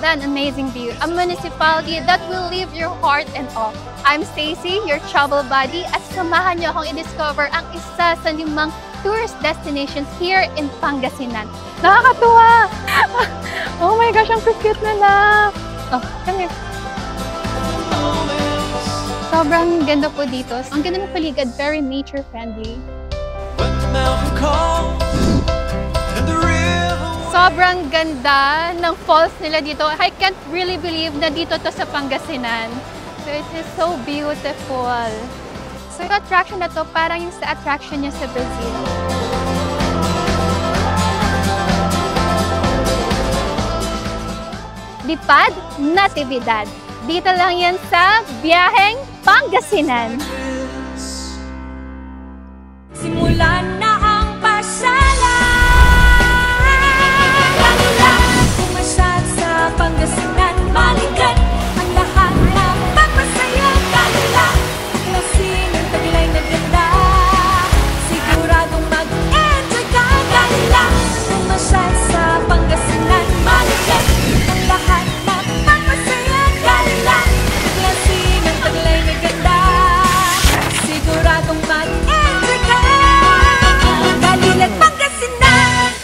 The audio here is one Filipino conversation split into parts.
than amazing view, a municipality that will leave your heart in awe. I'm Stacy, your travel buddy, at samahan niyo akong i-discover ang isa sa 5 tourist destinations here in Pangasinan. Nakakatuwa! Oh my gosh, ang cute nila! Oh, come here. Sobrang ganda po dito. Ang ganda ng paligid, very nature-friendly. Sobrang ganda ng falls nila dito. I can't really believe na dito to sa Pangasinan. So it is so beautiful. So yung attraction na to, parang yung sa attraction niya sa Brazil. Lipad Natividad. Dito lang yan sa Biyaheng Pangasinan. Simulan na ang pasyalan. Pumasyal sa Pangasinan, balikan ang lahat na pagpasaya. Kalula, klaseng ang taglay na ganda. Siguradong mag-enjoy ka. Kalula, pumasyal sa Pangasinan, balikan ang lahat na pagpasaya. Kalula, klaseng ang taglay na ganda. Siguradong mag-enjoy ka. Kalula, Pangasinan.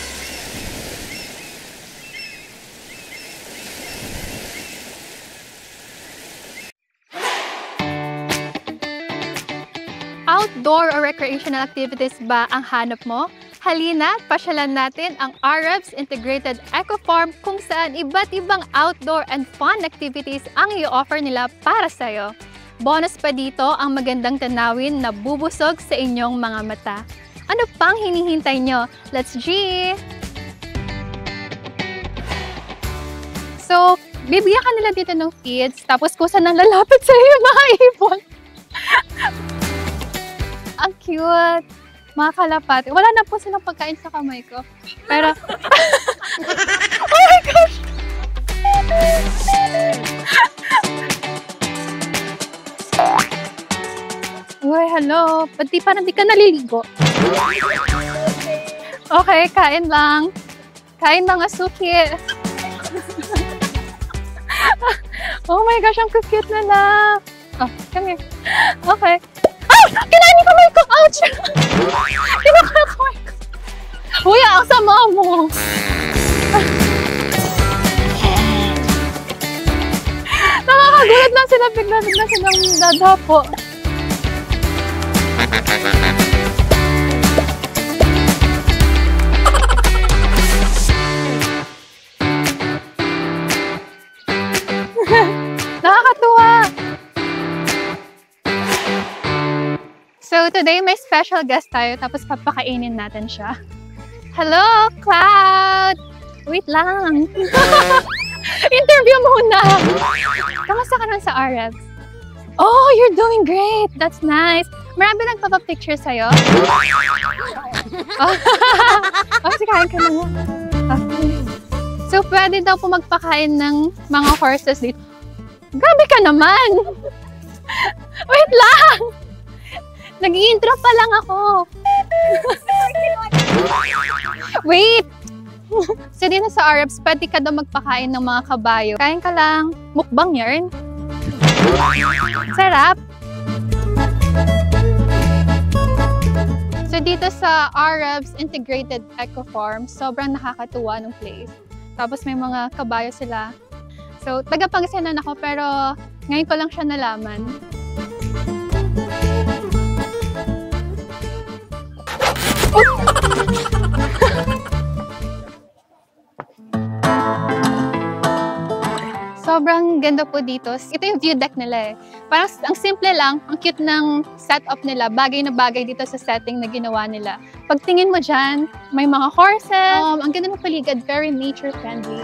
Outdoor or recreational activities ba ang hanap mo? Halina, pasyalan natin ang Arabs Integrated Eco Farm kung saan iba't ibang outdoor and fun activities ang i-offer nila para sa'yo. Bonus pa dito ang magandang tanawin na bubusog sa inyong mga mata. Ano pang hinihintay nyo? Let's G! So, bibigyan ka nila dito ng feeds, tapos kusa nang lalapit sa iyo mga ibon. Ang cute! Mga kalapati. Wala na po silang pagkain sa kamay ko. Pero... oh my gosh! Uy, hello! Ba't parang di ka naliligo? Okay, kain lang. Kain mga suki. Oh my gosh, ang cute nila. Oh, come here. Okay. Ah! Kinain ni kamay ko! Ouch! Kinain ko yung kamay ko. Uy, ang sama mo. Nakakagulat lang sila. Bigla-bigla silang dadapo. Nakakatuwa! So today may special guest tayo tapos papakainin natin siya. Hello, Cloud! Wait lang! Interview muna! Kamusta ka lang sa Arabs? Oh, you're doing great! That's nice! Marami nagpapapicture sa'yo? Oh, sikain ka na nga. Okay. So, pwede daw po magpakain ng mga horses dito. Grabe ka naman! Wait lang! Nag-i-intro pa lang ako. Wait! So, dito sa Arabs, pwede ka daw magpakain ng mga kabayo. Kain ka lang. Mukbang yarn. Sarap! So, dito sa Arabs Integrated Eco Farm, sobrang nakakatuwa ng place. Tapos may mga kabayo sila. So, taga-Pangasinan ako pero ngayon ko lang siya nalaman. Sobrang ganda po dito. Ito yung view deck nila eh. Parang ang simple lang, ang cute ng setup nila. Bagay na bagay dito sa setting na ginawa nila. Pagtingin mo dyan, may mga horses. Ang ganda ng paligid, very nature-friendly.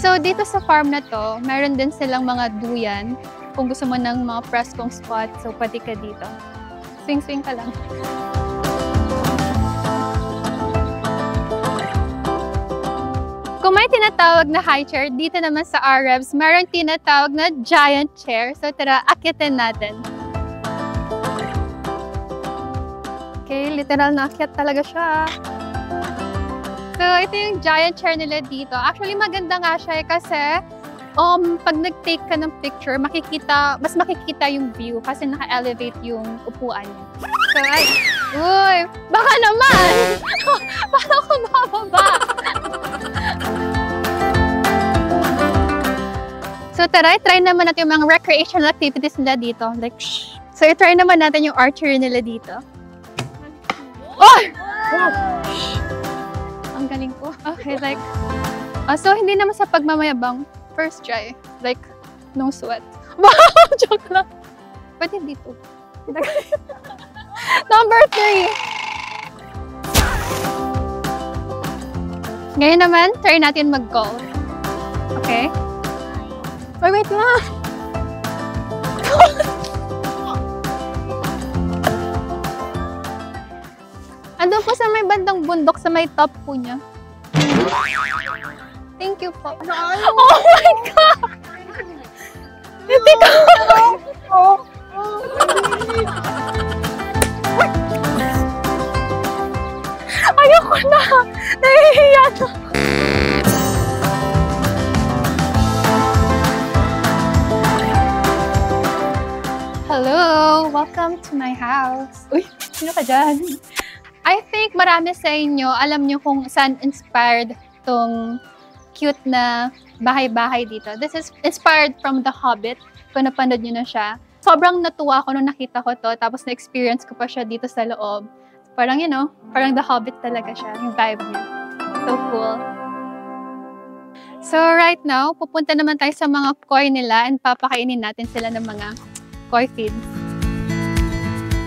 So dito sa farm na to, meron din silang mga duyan. Kung gusto mo ng mga preskong spot, so pati ka dito. Swing-swing ka lang. Kung may tinatawag na high chair, dito naman sa Arabs, meron tinatawag na giant chair. So tara, akyatin natin. Okay, literal na akyat talaga siya. So ito yung giant chair nila dito. Actually, maganda nga siya kasi pag nag-take ka ng picture, mas makikita yung view kasi naka-elevate yung upuan niya. So, uy, baka naman! Paano ko bababa? So, try naman natin yung mga recreational activities nila dito. Like, so, try naman natin yung archery nila dito. Oh! Ang galing ko. Okay, like, so, hindi naman sa pagmamayabang. First try. Like, no sweat. Wow! Joke lang. Pwede dito. Number 3. Ngayon naman, try natin mag-golf. Okay? Wait lang. Andun po sa may bandang bundok sa may top po niya. Thank you po. Oh my God! Hindi ka. Ayoko na. Nahihiya na. Hello! Welcome to my house. Uy, sino ka dyan? I think marami sa inyo, alam nyo kung saan inspired tong cute na bahay-bahay dito. This is inspired from The Hobbit. Kung napanood nyo na siya. Sobrang natuwa ako nung nakita ko to. Tapos na-experience ko pa siya dito sa loob. Parang, parang The Hobbit talaga siya. Yung vibe niya. So cool. So right now, pupunta naman tayo sa mga koi nila and papakainin natin sila ng mga koi feeds.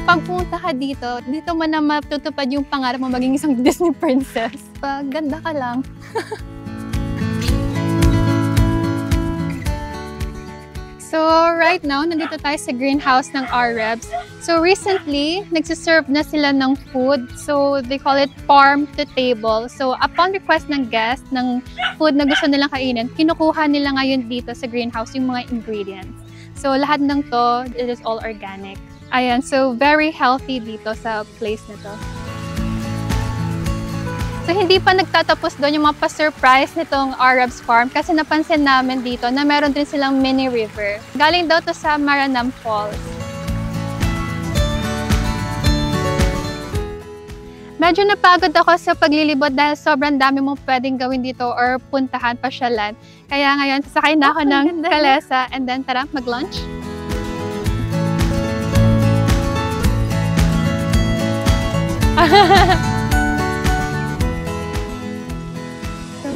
Pag pumunta ka dito mo na matutupad yung pangarap mo maging isang Disney princess. Pag ganda ka lang. So, right now, nandito tayo sa greenhouse ng Arabs. So, recently, nagsiserve na sila ng food. So, they call it farm to table. So, upon request ng guest, ng food na gusto nilang kainin, kinukuha nila ngayon dito sa greenhouse yung mga ingredients. So, lahat ng to, it is all organic. Ayan, so very healthy dito sa place na to. So, hindi pa nagtatapos doon yung mga pa-surprise nitong Arabs Farm kasi napansin namin dito na meron din silang mini river. Galing daw to sa Maranam Falls. Medyo napagod ako sa paglilibot dahil sobrang dami mong pwedeng gawin dito or puntahan, pasyalan. Kaya ngayon, sasakay na ako ng kalesa and then tara, mag-lunch.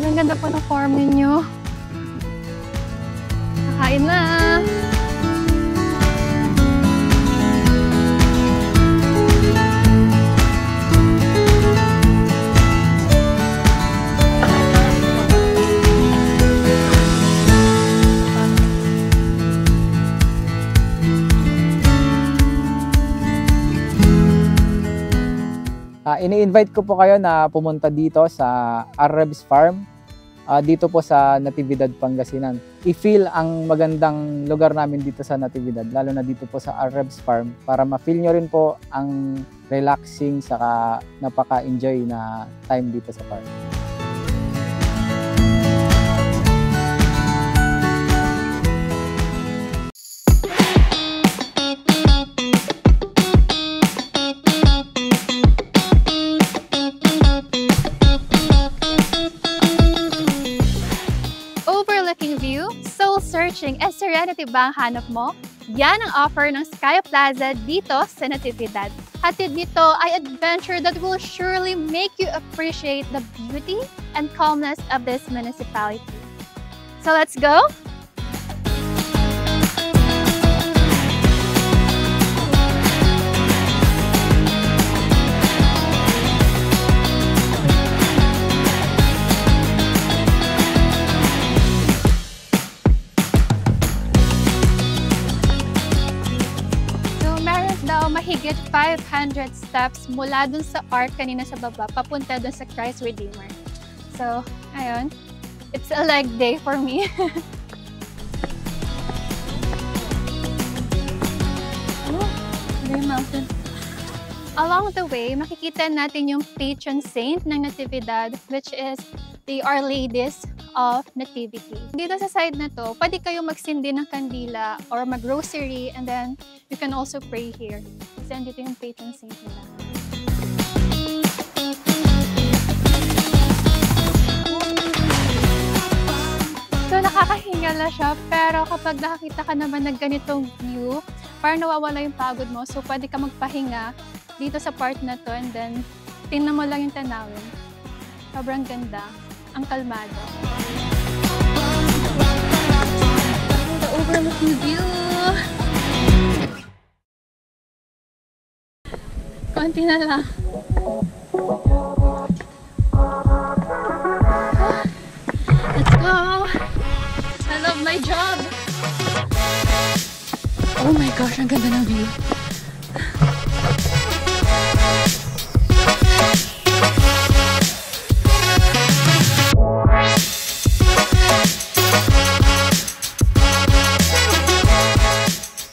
Ang ganda po ng farm ninyo. Kakain na! Ini-invite ko po kayo na pumunta dito sa Arabs Farm, dito po sa Natividad, Pangasinan. I-feel ang magandang lugar namin dito sa Natividad, lalo na dito po sa Arabs Farm, para ma-feel nyo rin po ang relaxing saka napaka-enjoy na time dito sa farm. Searching and serenity ba ang hanap mo? Yan ang offer ng Sky Plaza dito sa Natividad. Hatid nito ay adventure that will surely make you appreciate the beauty and calmness of this municipality. So let's go! Mahigit 500 steps mula dun sa ark kanina sa baba, papunta dun sa Christ Redeemer. So, ayun. It's a leg day for me. Oh, may mountain. Along the way, makikita natin yung patron saint ng Natividad, which is the Our Ladies of Nativity. Dito sa side na to, pwede kayo magsindi ng kandila or mag-rosary, and then you can also pray here. Kasi andito yung patron saint nila. So, nakakahinga na siya, pero kapag nakakita ka naman ng ganitong view, parang nawawala yung pagod mo. So, pwede ka magpahinga dito sa part na to, and then tingnan mo lang yung tanawin. Sobrang ganda. Ang kalmado. The overlooking view! Konti na lang. Let's go! I love my job! Oh my gosh, ang ganda ng view.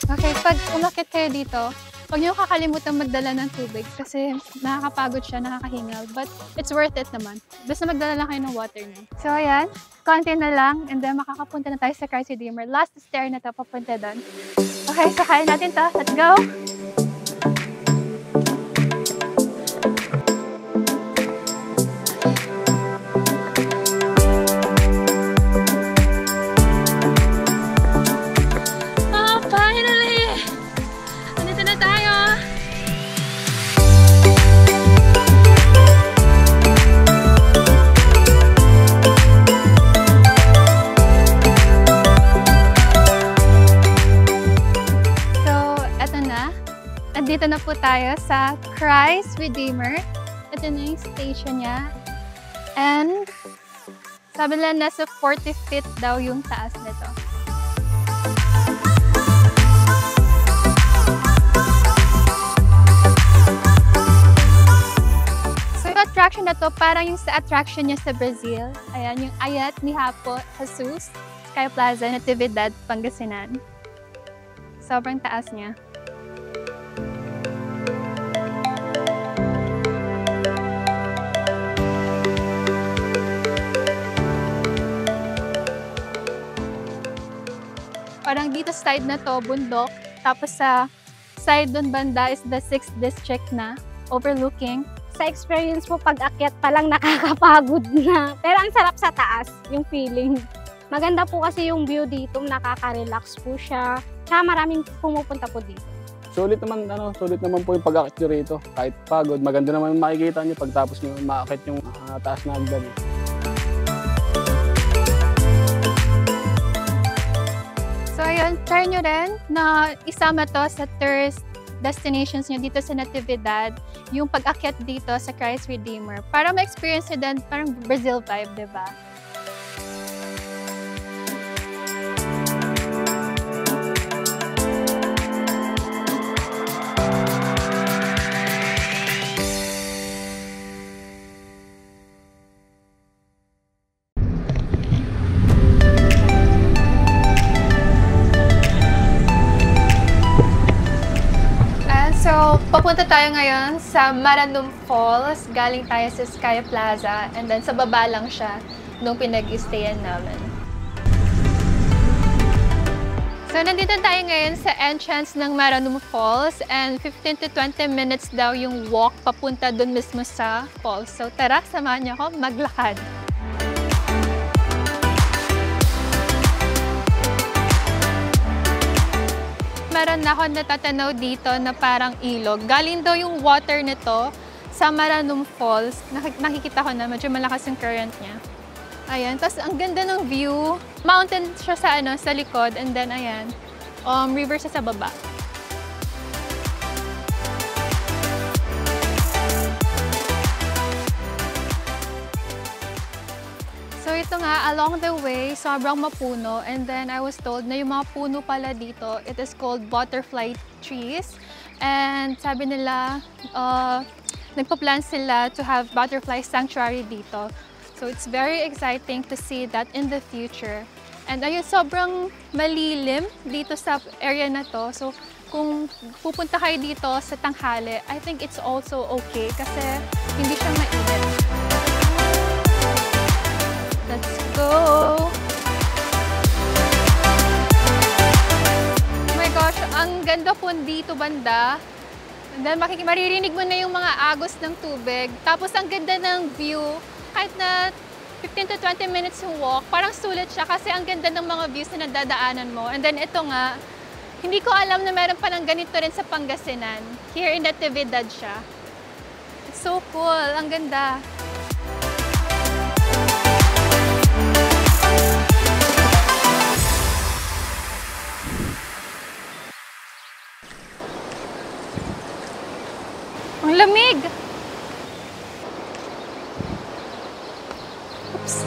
Okay, pag umakyat kayo dito, huwag niyo kakalimutan magdala ng tubig kasi nakakapagod siya, nakakahingal. But it's worth it naman. Basta magdala lang kayo ng water niyo. So ayan, konti na lang and then makakapunta na tayo sa Christ Redeemer. Last stair na to, papunta doon. Okay, sakayin natin to. Let's go! Nandito na po tayo sa Christ Redeemer. Ito na yung station niya. And sabi nila nasa 40 feet daw yung taas nito. So yung attraction na to, parang yung sa attraction niya sa Brazil. Ayan, yung Ayat ni Hapo Jesus, Sky Plaza, Natividad, Pangasinan. Sobrang taas niya. Parang dito side na to, bundok. Tapos sa side dun banda is the 6th district na, overlooking. Sa experience mo, pag-akyat pa lang nakakapagod na. Pero ang sarap sa taas, yung feeling. Maganda po kasi yung view dito, nakaka-relax po siya. Tsaka maraming pumupunta po dito. Sulit naman po yung pag-akyat nyo rito. Kahit pagod, maganda naman yung makikita nyo pagtapos nyo makakit yung taas na hagdan. So ayun, try nyo rin na isama to sa tourist destinations nyo dito sa Natividad, yung pag-akyat dito sa Christ Redeemer. Para ma-experience nyo din parang Brazil vibe, diba? So, papunta tayo ngayon sa Maranum Falls. Galing tayo sa Sky Plaza and then sa baba lang siya nung pinag-stayan namin. So, nandito tayo ngayon sa entrance ng Maranum Falls and 15 to 20 minutes daw yung walk papunta dun mismo sa falls. So, tara, samahan niyo ako maglakad. Meron na ako natatanaw dito na parang ilog. Galing daw yung water nito sa Maranum Falls. Nakikita ko na medyo malakas yung current niya. Ayan, tapos ang ganda ng view. Mountain siya sa likod and then ayan, river siya sa baba. So ito nga, along the way, sobrang mapuno. And then I was told na yung mga puno pala dito, it is called butterfly trees. And sabi nila, nagpa-plan sila to have butterfly sanctuary dito So it's very exciting to see that in the future. And ayun, sobrang malilim dito sa area na to. So kung pupunta kayo dito sa tanghali, I think it's also okay kasi hindi siya mainit. Let's go! Oh my gosh, ang ganda po dito banda. And then maririnig mo na yung mga agos ng tubig. Tapos ang ganda ng view. Kahit na 15 to 20 minutes yung walk, parang sulit siya kasi ang ganda ng mga views na nadadaanan mo. And then ito nga, hindi ko alam na meron pa ng ganito rin sa Pangasinan. Here in Natividad siya. It's so cool. Ang ganda. Ang lamig! Oops.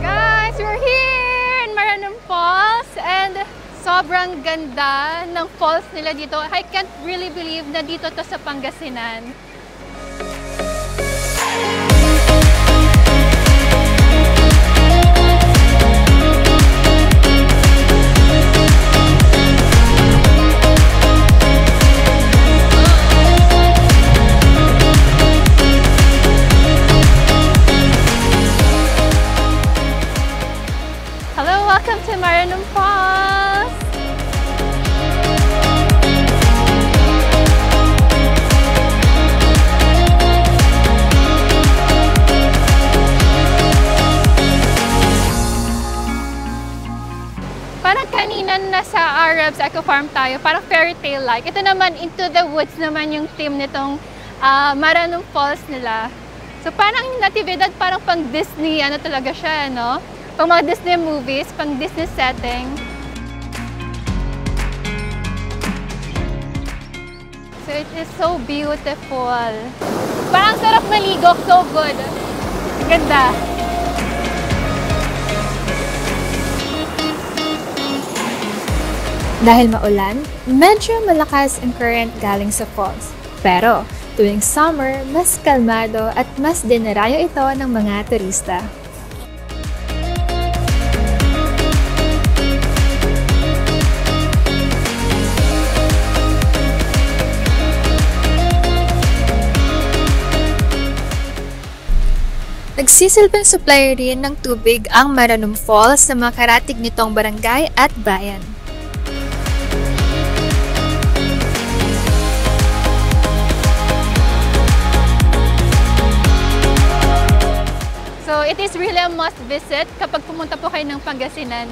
Guys, we're here in Maranum Falls and sobrang ganda ng falls nila dito. I can't really believe na dito to sa Pangasinan. Welcome to Maranum Falls! Parang kanina nasa Arabs Eco Farm tayo, parang fairy tale-like. Ito naman, Into the Woods naman yung theme nitong Maranum Falls nila. So parang yung Natividad, parang pang Disney, ano talaga siya, no? Pang mga Disney movies, pang Disney setting. So it is so beautiful. Parang sarap maligo, so good. Ganda. Dahil maulan, medyo malakas ang current galing sa falls. Pero tuwing summer, mas kalmado at mas dinarayo ito ng mga turista. Nagsisilbing supplier rin ng tubig ang Maranum Falls sa mga karatig nitong barangay at bayan. So it is really a must visit kapag pumunta po kayo ng Pangasinan.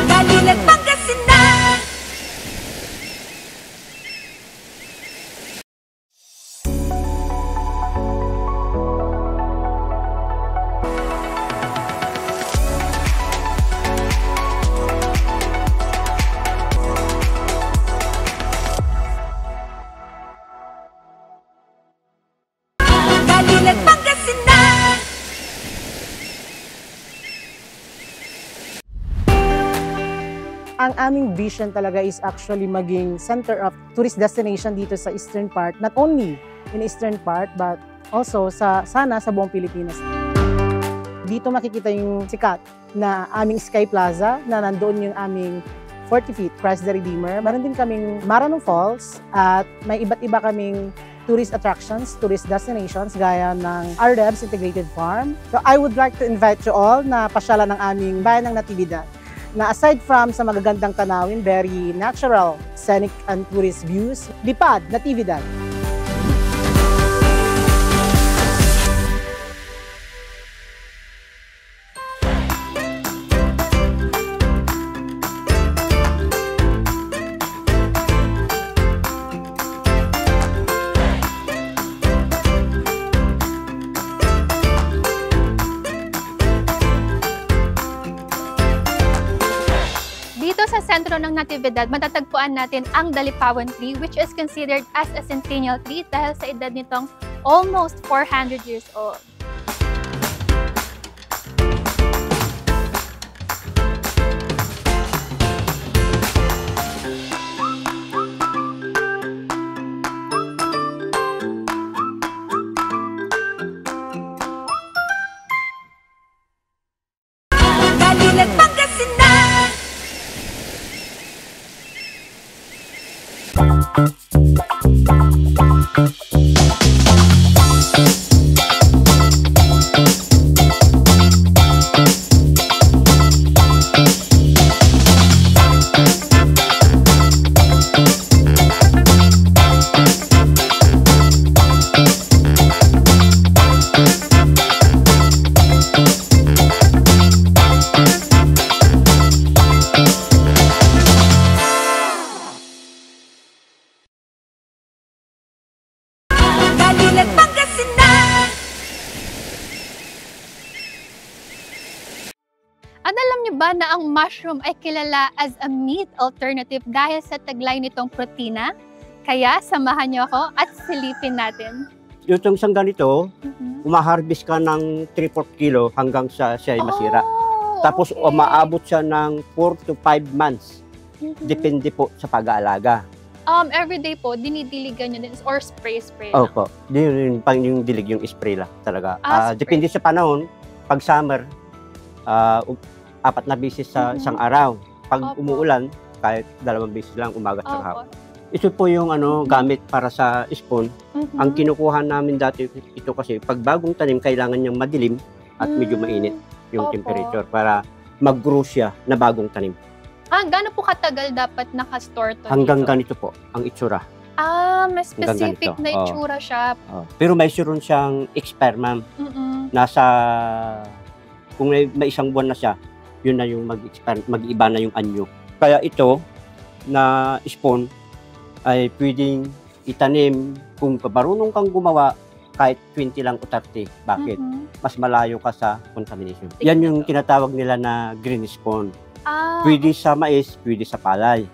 Galing at Pangasinan. Galing at Pangasinan. Ang aming vision talaga is actually maging center of tourist destination dito sa eastern part, not only in eastern part but also sana sa buong Pilipinas. Dito makikita yung sikat na aming Sky Plaza na nandoon yung aming 40 feet Christ the Redeemer. Meron din kaming Maranum Falls at may iba't iba kaming tourist attractions, tourist destinations gaya ng Arrebs Integrated Farm. So I would like to invite you all na pasyalan ng aming bayan ng Natividad, na aside from sa magagandang tanawin, very natural, scenic and tourist views, lipad, Natividad. Dito Dito sa sentro ng Natividad, matatagpuan natin ang Dalipawan tree, which is considered as a centennial tree dahil sa edad nitong almost 400 years old. Galing at Pangasinan. Galing at Pangasinan. At alam niyo ba na ang mushroom ay kilala as a meat alternative dahil sa taglay nitong protina? Kaya samahan niyo ako at silipin natin. Yung isang ganito, umaharvest ka ng 3/4 kilo hanggang siya ay masira. Oh, Tapos okay. umaabot siya ng 4 to 5 months. Depende po sa pag-aalaga. Everyday po, dinidiligan niyo din or spray. Opo. Yung dilig, yung spray lang talaga. Spray. Depende sa panahon. Pag summer, 4 na beses sa isang araw. Pag Opo. umuulan, kahit 2 beses lang, umaga at Opo. hapon. Ito po yung gamit para sa spoon. Ang kinukuha namin dati, ito kasi pag bagong tanim, kailangan niyang madilim at medyo mainit yung Opo. temperature para mag-grow siya na bagong tanim. Gaano po katagal dapat nakastore to Hanggang dito? ganito po ang itsura. May specific ganito. na itsura siya. Pero may mayroon siyang expire, ma'am. Nasa, kung may isang buwan na siya, yun na yung mag-expire, mag-iba na yung anyo. Kaya ito na spoon ay pwedeng itanim kung marunong kang gumawa kahit 20 lang o 30. Bakit? Mas malayo ka sa contamination. Yan yung tinatawag nila na green spoon. Pwede sa mais, pwede sa palay.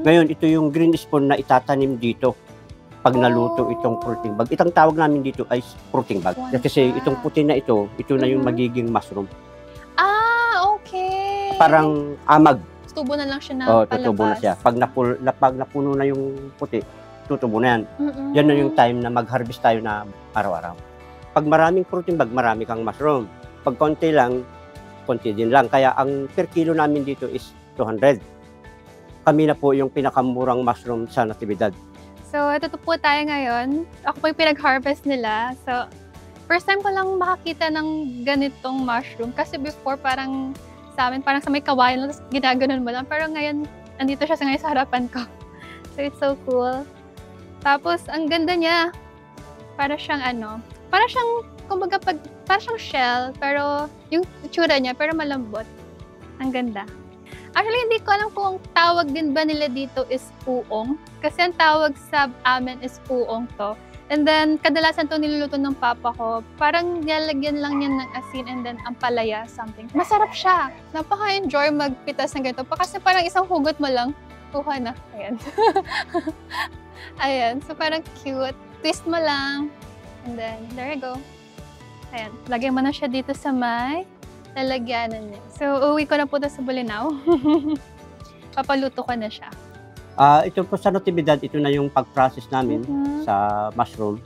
Ngayon, ito yung green spoon na itatanim dito pag naluto itong fruiting bag. Itang tawag namin dito ay fruiting bag. Kasi itong puti na ito na yung magiging mushroom. Okay. Parang amag. Tubo na lang siya na palabas. Tutubo na siya. Pag napuno na yung puti, tutubo na yan. Yan na yung time na mag-harvest tayo na araw-araw. Pag maraming fruiting bag, marami kang mushroom. Pag konti lang, konti din lang. Kaya ang per kilo namin dito is 200. Kami na po yung pinakamurang mushroom sa Natividad. So, ito po tayo ngayon. Ako po yung pinag-harvest nila. So, first time ko lang makakita ng ganitong mushroom. Kasi before, parang sa amin, parang sa may kawayan lang, tapos ginaganon mo lang. Pero ngayon, andito siya ngayon sa harapan ko. So, it's so cool. Tapos, ang ganda niya. Para siyang para siyang, kumbaga, para siyang shell, pero yung itsura niya, pero malambot. Ang ganda. Actually, hindi ko alam kung ang tawag din ba nila dito is puong. Kasi ang tawag sa amin is puong to. And then, kadalasan to niluluto ng papa ko. Parang nilalagyan lang yan ng asin and then ampalaya, something. Masarap siya. Napaka-enjoy magpitas ng ganito. Kasi parang isang hugot mo lang, kuha na. Ayan. Ayan. So, parang cute. Twist mo lang. And then, there you go. Ayan. Lagyan mo na siya dito sa may lalagyanan niya. So, uwi ko na po ito sa Bolinao. Papaluto ko na siya. Ito po sa Natividad, ito na yung pag-process namin sa mushroom.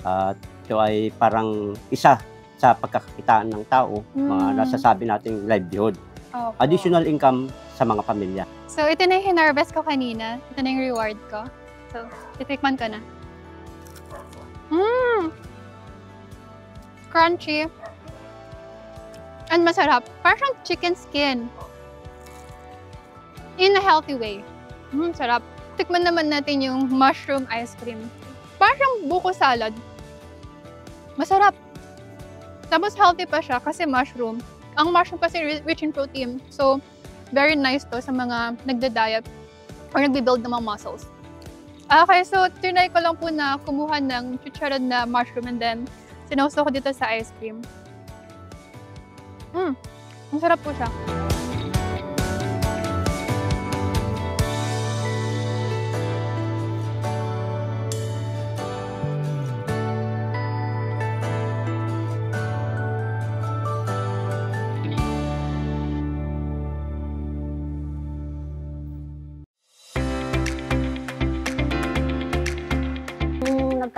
Ito ay parang isa sa pagkakakitaan ng tao, mga nasasabi nating livelihood. Opo. Additional income sa mga pamilya. So, ito na yung hinarvest ko kanina. Ito na yung reward ko. So, titikman ko na. Crunchy. And masarap. Parang chicken skin. In a healthy way. Sarap. Tikman naman natin yung mushroom ice cream. Parang buko salad. Masarap. Tapos healthy pa siya kasi mushroom. Ang mushroom kasi rich in protein. So, very nice to sa mga nagda-diet or nagbe-build ng mga muscles. Okay, so trinay ko lang po na kumuha ng chicharron na mushroom and then sinauso ko dito sa ice cream. Masarap po siya.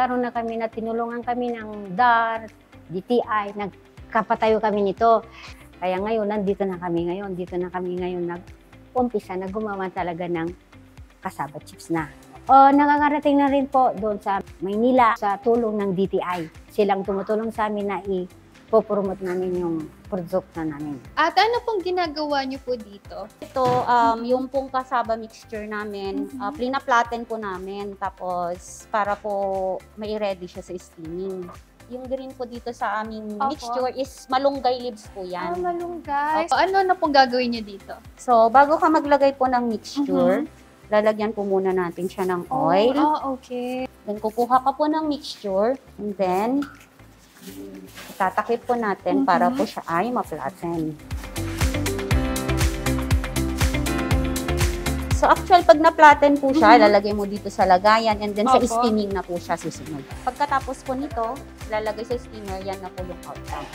nagkaroon na kami na tinulungan kami ng DAR, DTI, nagkapatayo kami nito. Kaya ngayon, nandito na kami ngayon. Dito na kami ngayon nag-umpisa na gumawa talaga ng cassava chips na. Nakakarating na rin po doon sa Maynila sa tulong ng DTI. Silang tumutulong sa amin na ipopromote namin yung produkto namin. At ano pong ginagawa niyo po dito? Ito, yung pong cassava mixture namin, plina-flatten po namin. Tapos, para po may ready siya sa steaming. Yung green po dito sa aming mixture is malunggay leaves po yan. Malunggay. Ano na pong gagawin niyo dito? So, bago ka maglagay po ng mixture, lalagyan po muna natin siya ng oil. Okay. Then, kukuha ka po ng mixture. And then, tatakip po natin para po siya ay ma-flatten. So, actual, pag na-flatten po siya, lalagay mo dito sa lagayan and then sa steaming na po siya susunod. Pagkatapos po nito, lalagay sa steamer, yan na po yung outcome.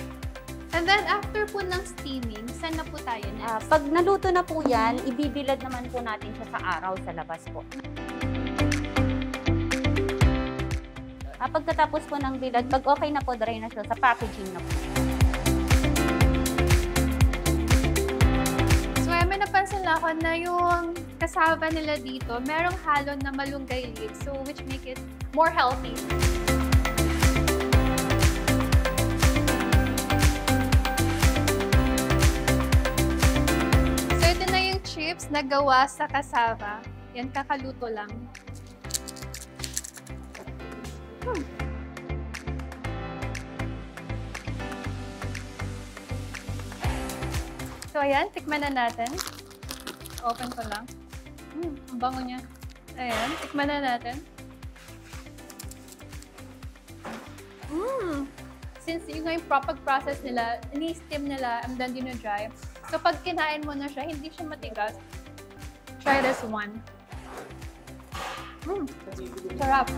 And then, after po ng steaming, saan na po tayo next? Pag naluto na po yan, ibibilad naman po natin siya sa araw sa labas po. Pagkatapos po ng bilad, pag okay na po, dry na siya, sa packaging na po. So, may napansin lang ako na yung cassava nila dito, merong halo na malunggay leaves, so which make it more healthy. So, ito na yung chips na gawa sa cassava. Yan, kakaluto lang. So, ayan, tikman na natin. Open ko lang. Ang bango niya. Ayan, tikman na natin. Since yung proper process nila, ini-steam nila and then dino-dry. So, pag kinain mo na siya, hindi siya matigas. Try this one. Sarap.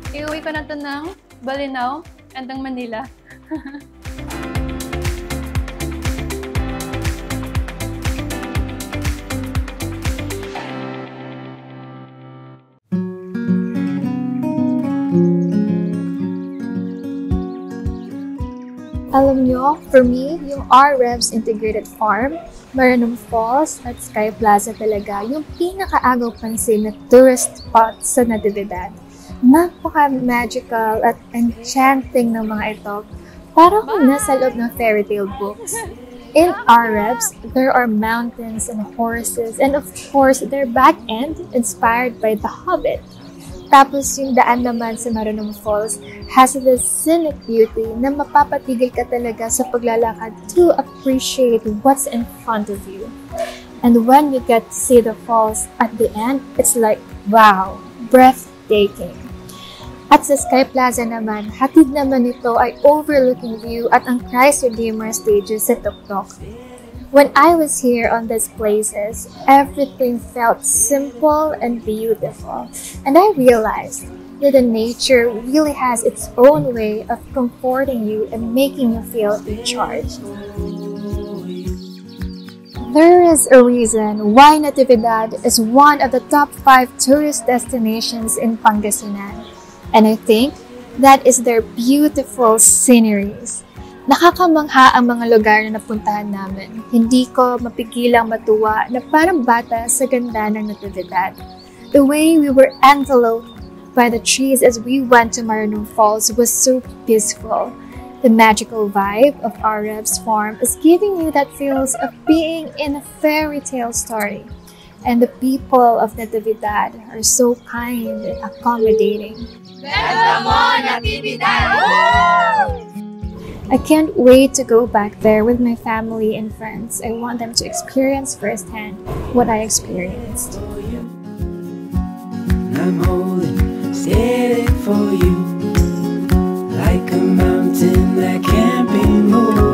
Iuwi ko na ito ng Bolinao and ng Manila. Alam nyo, for me, yung RREV's Integrated Farm, Maranum Falls at Sky Plaza talaga yung pinakaagaw pansin na tourist spot sa Natividad. Napaka-magical at enchanting ng mga ito. Parang nasa loob ng fairy tale books. In RREVs, there are mountains and horses and of course, their back end inspired by The Hobbit. Tapos yung daan naman sa Maranum Falls has this scenic beauty na mapapatigil ka talaga sa paglalakad to appreciate what's in front of you. And when you get to see the falls at the end, it's like, wow, breathtaking. At sa Sky Plaza naman, hatid naman ito ay overlooking view at ang Christ Redeemer stages sa Tuktok. When I was here on these places, everything felt simple and beautiful. And I realized that the nature really has its own way of comforting you and making you feel in charge. There is a reason why Natividad is one of the top 5 tourist destinations in Pangasinan. And I think that is their beautiful sceneries. Nakakamangha ang mga lugar na napuntahan namin. Hindi ko mapigilang matuwa na parang bata sa ganda ng Natividad. The way we were enveloped by the trees as we went to Maranum Falls was so peaceful. The magical vibe of RREV's farm is giving you that feels of being in a fairy tale story. And the people of Natividad are so kind and accommodating. I can't wait to go back there with my family and friends. I want them to experience firsthand what I experienced. I'm holding steady for you, like a mountain that can't be moved.